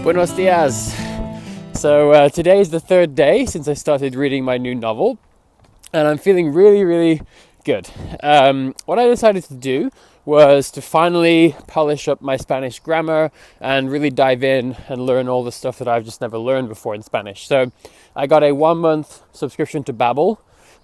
Buenos dias. So today is the third day since I started reading my new novel, and I'm feeling really good. What I decided to do was to finally polish up my Spanish grammar and really dive in and learn all the stuff that I've just never learned before in Spanish. So I got a 1-month subscription to Babbel,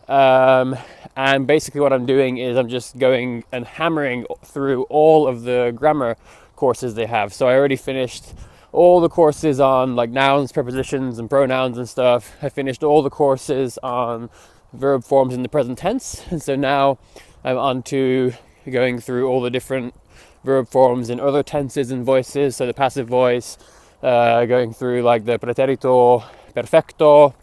and basically what I'm doing is I'm just going and hammering through all of the grammar courses they have. So I already finished all the courses on like nouns, prepositions, and pronouns and stuff. I finished all the courses on verb forms in the present tense, and so now I'm on to going through all the different verb forms in other tenses and voices. So the passive voice, going through like the pretérito, perfecto,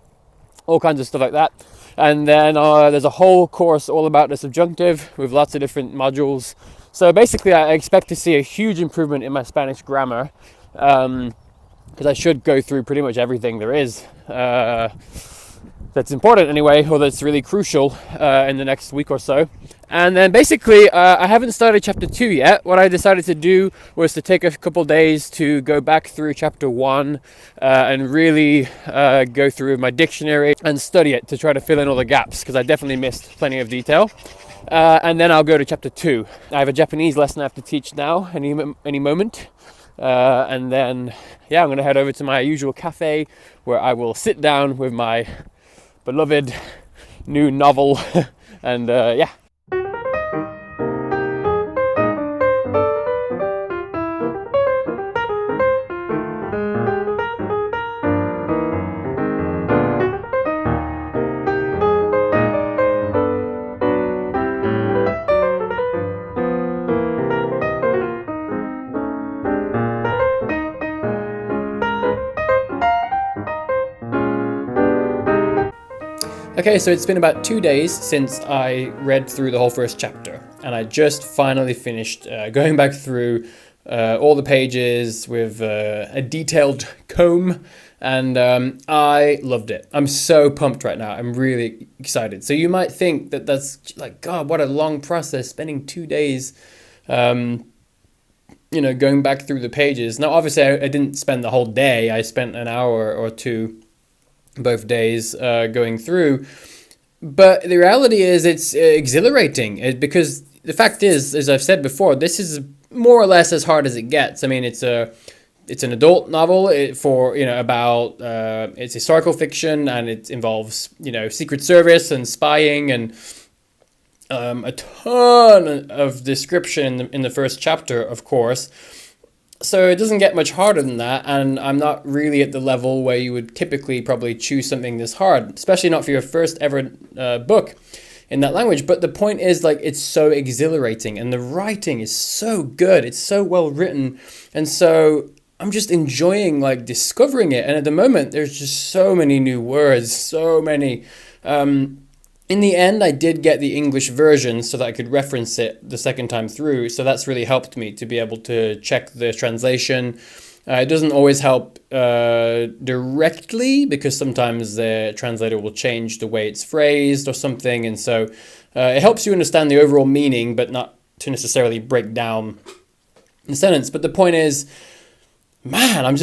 all kinds of stuff like that. And then there's a whole course all about the subjunctive with lots of different modules. So basically I expect to see a huge improvement in my Spanish grammar, because I should go through pretty much everything there is that's important anyway, or that's really crucial in the next week or so. And then basically I haven't started chapter 2 yet. What I decided to do was to take a couple days to go back through chapter 1 and really go through my dictionary and study it to try to fill in all the gaps, because I definitely missed plenty of detail. And then I'll go to chapter 2. I have a Japanese lesson I have to teach now, any moment. And then, I'm going to head over to my usual cafe where I will sit down with my beloved new novel and Okay, so it's been about 2 days since I read through the whole first chapter, and I just finally finished going back through all the pages with a detailed comb, and I loved it. I'm so pumped right now. I'm really excited. So you might think that that's like, God, what a long process, spending 2 days going back through the pages. Now, obviously, I didn't spend the whole day. I spent an hour or two both days going through, but the reality is it's exhilarating, because the fact is, as I've said before, this is more or less as hard as it gets. I mean, it's an adult novel about it's historical fiction, and it involves Secret Service and spying and a ton of description in the first chapter, of course. So it doesn't get much harder than that, and I'm not really at the level where you would typically probably choose something this hard, especially not for your first ever book in that language. But the point is, like, it's so exhilarating, and the writing is so good. It's so well written, and so I'm just enjoying like discovering it. And at the moment, there's just so many new words, so many. In the end, I did get the English version so that I could reference it the second time through. So that's really helped me to be able to check the translation. It doesn't always help directly, because sometimes the translator will change the way it's phrased or something. And so it helps you understand the overall meaning, but not to necessarily break down the sentence. But the point is, man, I'm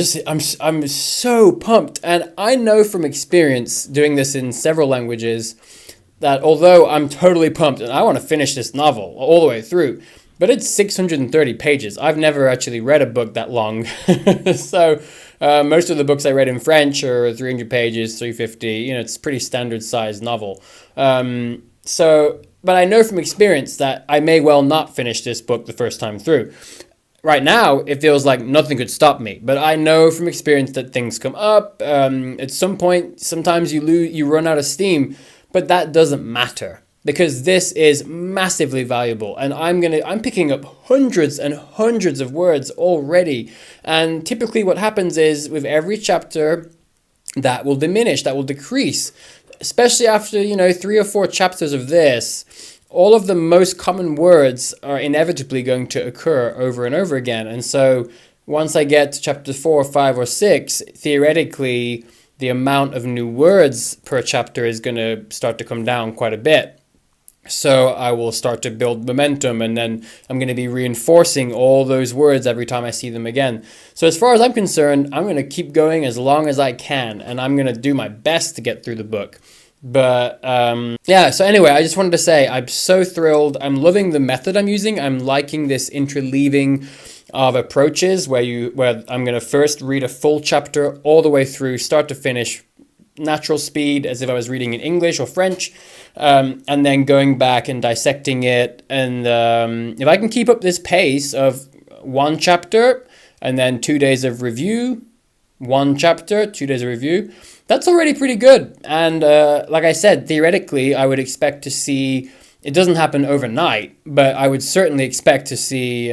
so pumped. And I know from experience doing this in several languages that although I'm totally pumped and I want to finish this novel all the way through, but it's 630 pages. I've never actually read a book that long. So most of the books I read in French are 300 pages, 350. It's a pretty standard sized novel. But I know from experience that I may well not finish this book the first time through. Right now, it feels like nothing could stop me, but I know from experience that things come up. At some point, sometimes you run out of steam. But that doesn't matter, because this is massively valuable, and I'm picking up hundreds and hundreds of words already. And typically what happens is, with every chapter, that will diminish, that will decrease, especially after 3 or 4 chapters of this. All of the most common words are inevitably going to occur over and over again. And so once I get to chapter 4, 5, or 6, theoretically, the amount of new words per chapter is going to start to come down quite a bit. So I will start to build momentum, and then I'm going to be reinforcing all those words every time I see them again. So as far as I'm concerned, I'm going to keep going as long as I can, and I'm going to do my best to get through the book. But yeah, so anyway, I just wanted to say I'm so thrilled. I'm loving the method I'm using. I'm liking this interleaving of approaches where I'm going to first read a full chapter all the way through, start to finish, natural speed, as if I was reading in English or French, and then going back and dissecting it. And if I can keep up this pace of one chapter and then 2 days of review, one chapter, 2 days of review, that's already pretty good. And like I said, theoretically, I would expect to see, it doesn't happen overnight, but I would certainly expect to see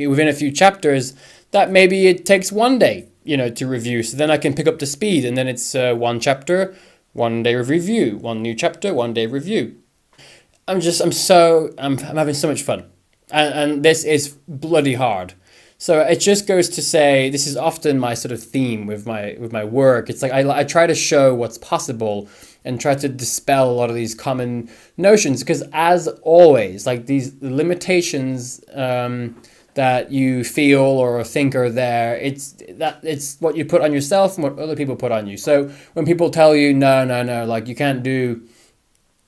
within a few chapters that maybe it takes 1 day, to review. So then I can pick up the speed, and then it's one chapter, 1 day of review, one new chapter, 1 day of review. I'm having so much fun, and this is bloody hard. So it just goes to say, this is often my sort of theme with my work. It's like I try to show what's possible and try to dispel a lot of these common notions, because as always, like these limitations that you feel or think are there, it's what you put on yourself and what other people put on you. So when people tell you no, like you can't do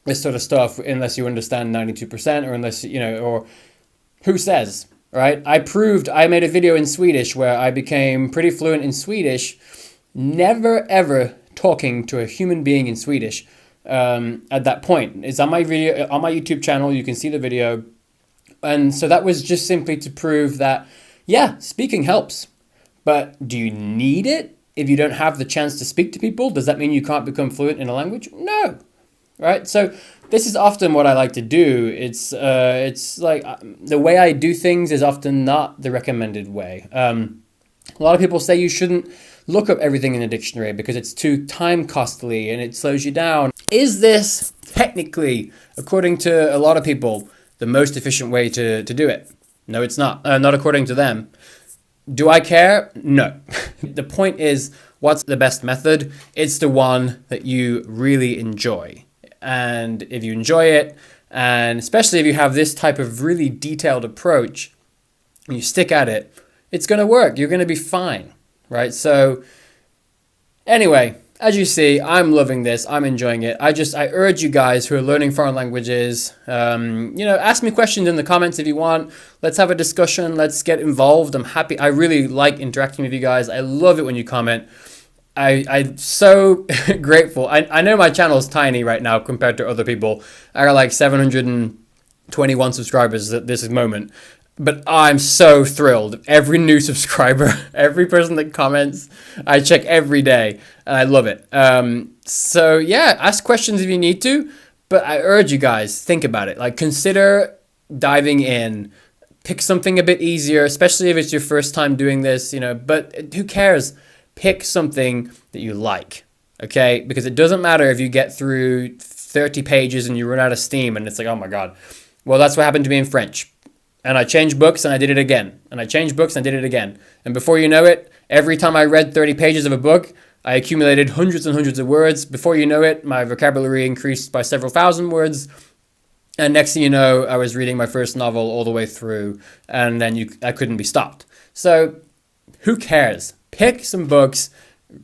this sort of stuff unless you understand 92%, or unless or who says, right? I made a video in Swedish where I became pretty fluent in Swedish, never ever talking to a human being in Swedish at that point. It's on my video on my YouTube channel. You can see the video. And so that was just simply to prove that, yeah, speaking helps. But do you need it if you don't have the chance to speak to people? Does that mean you can't become fluent in a language? No. Right? So this is often what I like to do. It's like the way I do things is often not the recommended way. A lot of people say you shouldn't look up everything in a dictionary because it's too time costly and it slows you down. Is this technically, according to a lot of people, the most efficient way to do it? No, it's not. Not according to them. Do I care? No. The point is, what's the best method? It's the one that you really enjoy. And if you enjoy it, and especially if you have this type of really detailed approach, and you stick at it, it's going to work. You're going to be fine, right? So anyway, as you see, I'm loving this. I'm enjoying it. I urge you guys who are learning foreign languages, ask me questions in the comments if you want. Let's have a discussion. Let's get involved. I'm happy. I really like interacting with you guys. I love it when you comment. I'm so grateful. I know my channel is tiny right now compared to other people. I got like 721 subscribers at this moment. But I'm so thrilled. Every new subscriber, every person that comments, I check every day, and I love it. So yeah, ask questions if you need to, but I urge you guys, think about it. Like, consider diving in. Pick something a bit easier, especially if it's your first time doing this, but who cares? Pick something that you like, okay? Because it doesn't matter if you get through 30 pages and you run out of steam and it's like, oh my God. Well, that's what happened to me in French. And I changed books and I did it again. And I changed books and I did it again. And before you know it, every time I read 30 pages of a book, I accumulated hundreds and hundreds of words. Before you know it, my vocabulary increased by several thousand words. And next thing you know, I was reading my first novel all the way through. And then I couldn't be stopped. So who cares? Pick some books.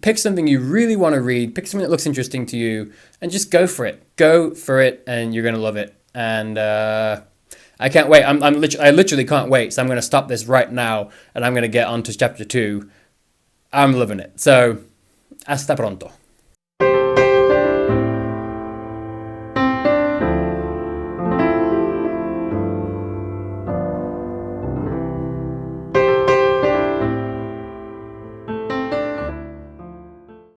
Pick something you really want to read. Pick something that looks interesting to you. And just go for it. Go for it and you're going to love it. And I can't wait. I literally can't wait. So I'm going to stop this right now and I'm going to get on to chapter 2. I'm loving it. So, hasta pronto.